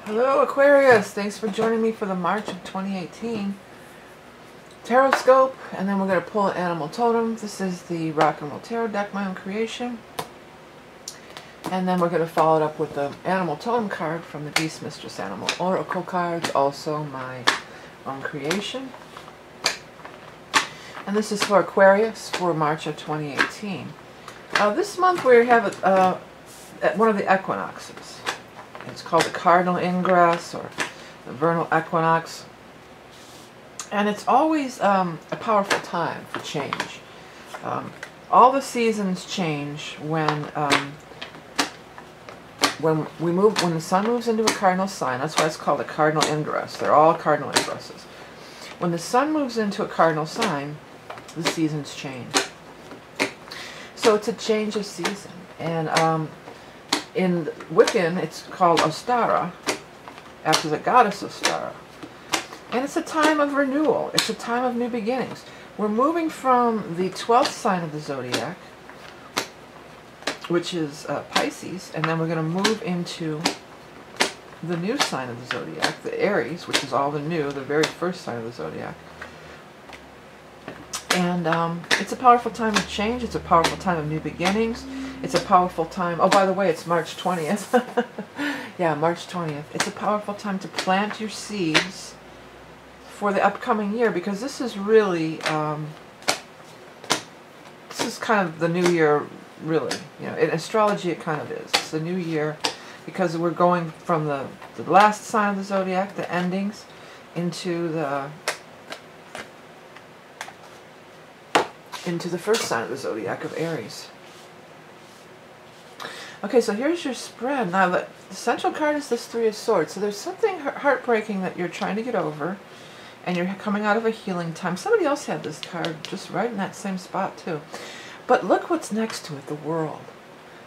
Hello Aquarius, thanks for joining me for the March of 2018 Tarot Scope, and then we're going to pull an Animal Totem. This is the Rock and Roll Tarot deck, my own creation. And then we're going to follow it up with the Animal Totem card from the Beast Mistress Animal Oracle cards, also my own creation. And this is for Aquarius for March of 2018. This month we have at one of the equinoxes. It's called the cardinal ingress or the vernal equinox. And it's always a powerful time for change. All the seasons change when the sun moves into a cardinal sign. That's why it's called a cardinal ingress. They're all cardinal ingresses. When the sun moves into a cardinal sign, the seasons change. So it's a change of season. And in Wiccan, it's called Ostara, after the goddess Ostara. And it's a time of renewal. It's a time of new beginnings. We're moving from the 12th sign of the zodiac, which is Pisces, and then we're going to move into the new sign of the zodiac, the Aries, which is all the new, the very first sign of the zodiac. And it's a powerful time of change. It's a powerful time of new beginnings. It's a powerful time. Oh, by the way, it's March 20th. Yeah, March 20th. It's a powerful time to plant your seeds for the upcoming year, because this is really, this is kind of the new year, really. You know, in astrology, it kind of is. It's the new year because we're going from the last sign of the zodiac, the endings, into the first sign of the zodiac of Aries. Okay, so here's your spread. Now, the central card is this Three of Swords. So there's something heartbreaking that you're trying to get over, and you're coming out of a healing time. Somebody else had this card just right in that same spot, too. But look what's next to it, the World.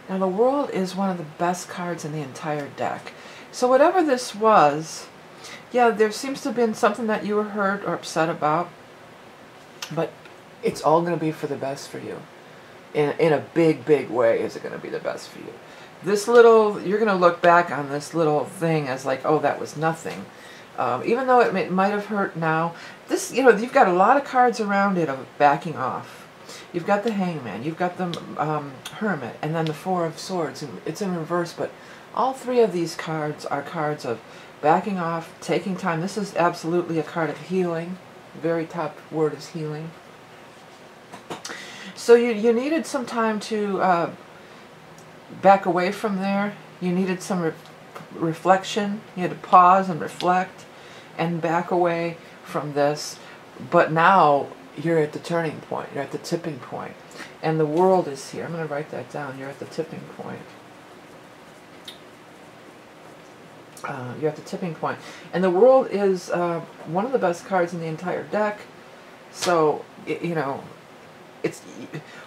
Now, the World is one of the best cards in the entire deck. So whatever this was, yeah, there seems to have been something that you were hurt or upset about, but it's all going to be for the best for you. In a big, big way is it going to be the best for you. This little, you're going to look back on this little thing as like, oh, that was nothing. Even though it might have hurt now, this, you know, you've got a lot of cards around it of backing off. You've got the Hangman, you've got the Hermit, and then the Four of Swords. And it's in reverse, but all three of these cards are cards of backing off, taking time. This is absolutely a card of healing. The very top word is healing. So you needed some time to back away from there. You needed some reflection. You had to pause and reflect and back away from this. But now you're at the turning point. You're at the tipping point. And the World is here. I'm going to write that down. You're at the tipping point. You're at the tipping point. And the World is one of the best cards in the entire deck. So, you know, it's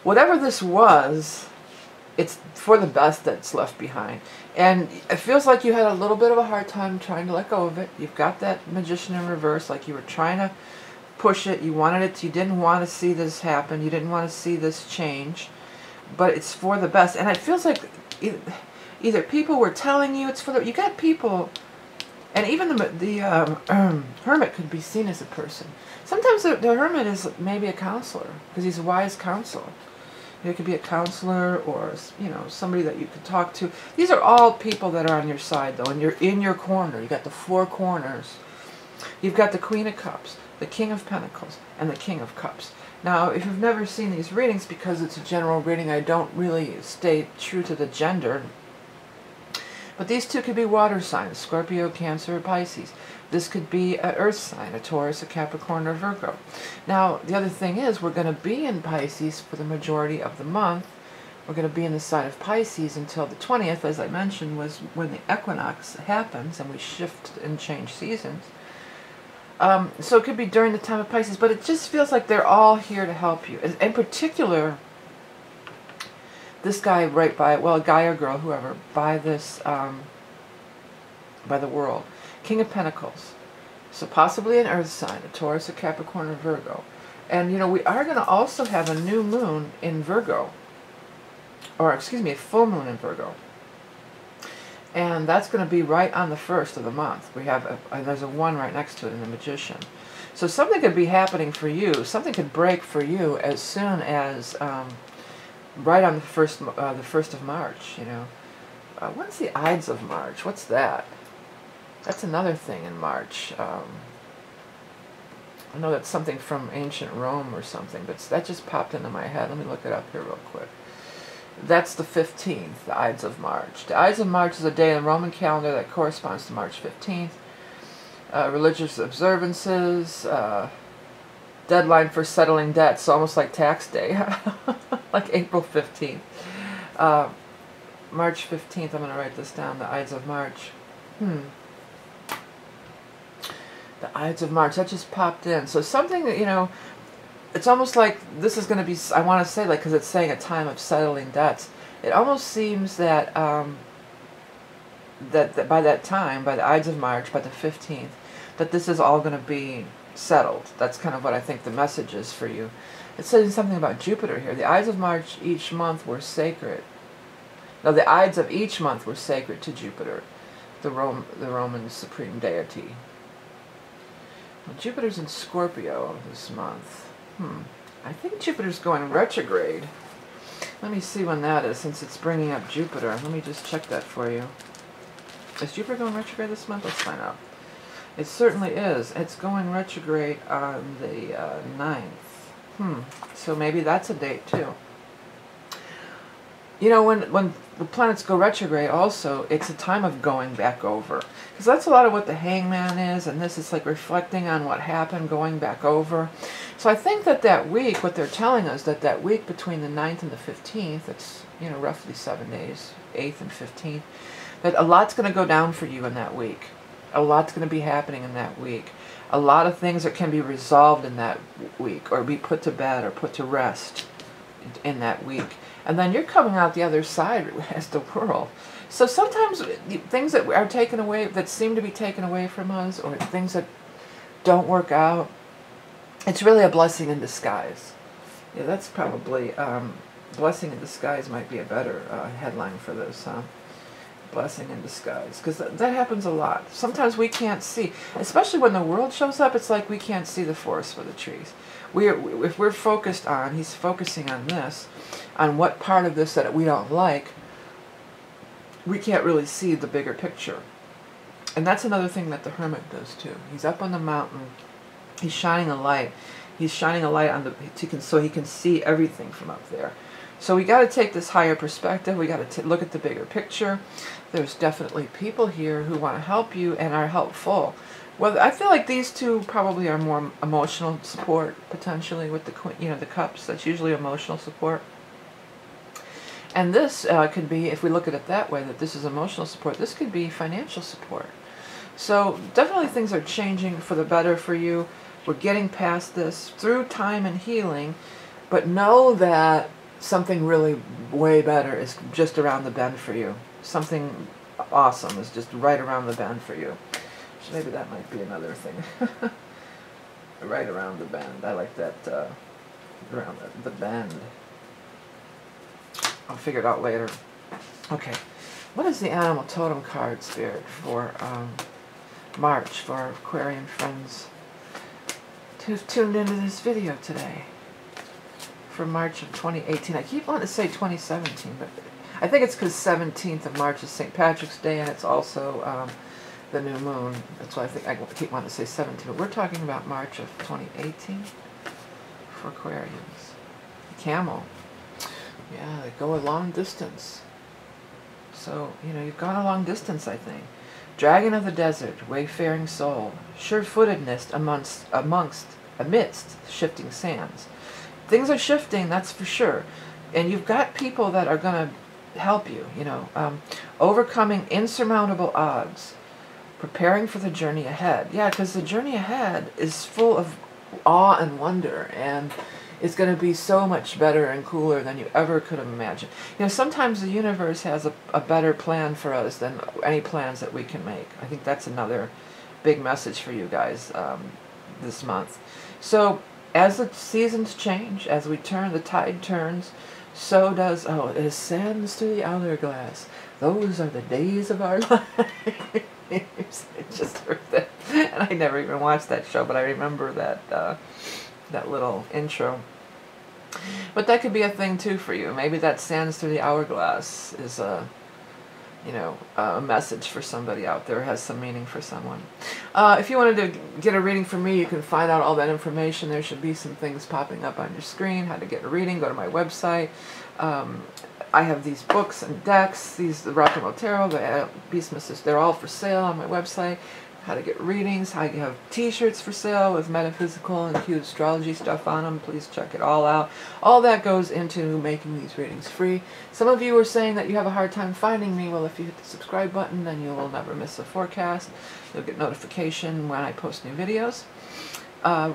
whatever this was, it's for the best that's left behind. And it feels like you had a little bit of a hard time trying to let go of it. You've got that Magician in reverse, like you were trying to push it. You wanted it. You didn't want to see this happen. You didn't want to see this change. But it's for the best. And it feels like either people were telling you it's for the... You got people... And even the Hermit could be seen as a person. Sometimes the Hermit is maybe a counselor, because he's a wise counselor. It could be a counselor or, you know, somebody that you could talk to. These are all people that are on your side, though, and you're in your corner. You got the four corners. You've got the Queen of Cups, the King of Pentacles, and the King of Cups. Now, if you've never seen these readings, because it's a general reading, I don't really stay true to the gender. But these two could be water signs, Scorpio, Cancer, or Pisces. This could be an earth sign, a Taurus, a Capricorn, or Virgo. Now, the other thing is, we're going to be in Pisces for the majority of the month. We're going to be in the sign of Pisces until the 20th, as I mentioned, was when the equinox happens and we shift and change seasons. So it could be during the time of Pisces, but it just feels like they're all here to help you. In particular, this guy right by, well, a guy or girl, whoever, by this, by the World. King of Pentacles. So possibly an earth sign, a Taurus, a Capricorn, or Virgo. And, you know, we are going to also have a new moon in Virgo. Or, excuse me, a full moon in Virgo. And that's going to be right on the 1st of the month. We have there's a 1 right next to it in the Magician. So something could be happening for you. Something could break for you as soon as right on the 1st of March. You know, what's the Ides of March? What's that? That's another thing in March. I know that's something from ancient Rome or something, but that just popped into my head. Let me look it up here real quick. That's the 15th, the Ides of March. The Ides of March is a day in the Roman calendar that corresponds to March 15th. Religious observances, deadline for settling debts, almost like tax day, like April 15th. March 15th, I'm going to write this down, the Ides of March. The Ides of March, that just popped in. So something that, you know, it's almost like this is going to be, I want to say, like, because it's saying a time of settling debts. It almost seems that, that by that time, by the Ides of March, by the 15th, that this is all going to be settled. That's kind of what I think the message is for you. It says something about Jupiter here. The Ides of March each month were sacred. No, the Ides of each month were sacred to Jupiter, the Roman supreme deity. Well, Jupiter's in Scorpio this month. I think Jupiter's going retrograde. Let me see when that is, since it's bringing up Jupiter. Let me just check that for you. Is Jupiter going retrograde this month? Let's find out. It certainly is. It's going retrograde on the 9th. So maybe that's a date too. You know, when the planets go retrograde also, it's a time of going back over. Because that's a lot of what the Hangman is, and this is like reflecting on what happened, going back over. So I think that that week, what they're telling us, that week between the 9th and the 15th, it's, you know, roughly 7 days, 8th and 15th, that a lot's going to go down for you in that week. A lot's going to be happening in that week. A lot of things that can be resolved in that week, or be put to bed, or put to rest in that week. And then you're coming out the other side as the world. So sometimes things that are taken away, that seem to be taken away from us, or things that don't work out, it's really a blessing in disguise. Yeah, that's probably, blessing in disguise might be a better headline for this, huh? Blessing in disguise, because that happens a lot. Sometimes we can't see, especially when the world shows up, it's like we can't see the forest for the trees. If we're focused on, he's focusing on this, on what part of this that we don't like, we can't really see the bigger picture. And that's another thing that the hermit does too. He's up on the mountain, he's shining a light. He's shining a light on so he can see everything from up there. So we got to take this higher perspective. We got to look at the bigger picture. There's definitely people here who want to help you and are helpful. Well, I feel like these two probably are more emotional support, potentially, with the, you know, the cups. That's usually emotional support. And this could be, if we look at it that way, that this is emotional support, this could be financial support. So definitely things are changing for the better for you. We're getting past this through time and healing, but know that something really way better is just around the bend for you. Something awesome is just right around the bend for you. So maybe that might be another thing. Right around the bend. I like that, around the bend. I'll figure it out later. Okay. What is the animal totem card spirit for March, for our Aquarian friends who've tuned into this video today? For March of 2018. I keep wanting to say 2017, but I think it's because 17th of March is St. Patrick's Day, and it's also the new moon. That's why I think I keep wanting to say 17. But we're talking about March of 2018 for Aquarians. Camel. Yeah, they go a long distance. So, you know, you've gone a long distance, I think. Dragon of the desert, wayfaring soul, sure-footedness amidst shifting sands. Things are shifting, that's for sure. And you've got people that are going to help you, you know, overcoming insurmountable odds, preparing for the journey ahead. Yeah, because the journey ahead is full of awe and wonder, and it's going to be so much better and cooler than you ever could have imagined. You know, sometimes the universe has a better plan for us than any plans that we can make. I think that's another big message for you guys this month. So, as the seasons change, as we turn, the tide turns, So does, oh, it ascends to the hourglass. Those are the days of our lives. I just heard that. And I never even watched that show, but I remember that, that little intro. But that could be a thing too for you. Maybe that sands through the hourglass is a, you know, a message for somebody out there, has some meaning for someone. If you wanted to get a reading from me, you can find out all that information. There should be some things popping up on your screen, how to get a reading. Go to my website. I have these books and decks, the Rock and Roll Tarot, the Beast Masters, they're all for sale on my website. How to get readings, how you have t-shirts for sale with metaphysical and cute astrology stuff on them. Please check it all out. All that goes into making these readings free. Some of you were saying that you have a hard time finding me. Well, if you hit the subscribe button, then you will never miss a forecast. You'll get notification when I post new videos.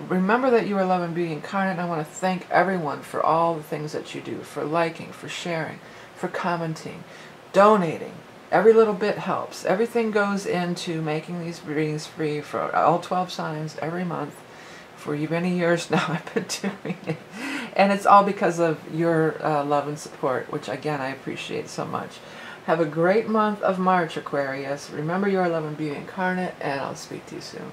Remember that you are love and beauty incarnate. I want to thank everyone for all the things that you do, for liking, for sharing, for commenting, donating. Every little bit helps. Everything goes into making these readings free for all 12 signs every month. For many years now I've been doing it. And it's all because of your love and support, which again I appreciate so much. Have a great month of March, Aquarius. Remember you are love and beauty incarnate, and I'll speak to you soon.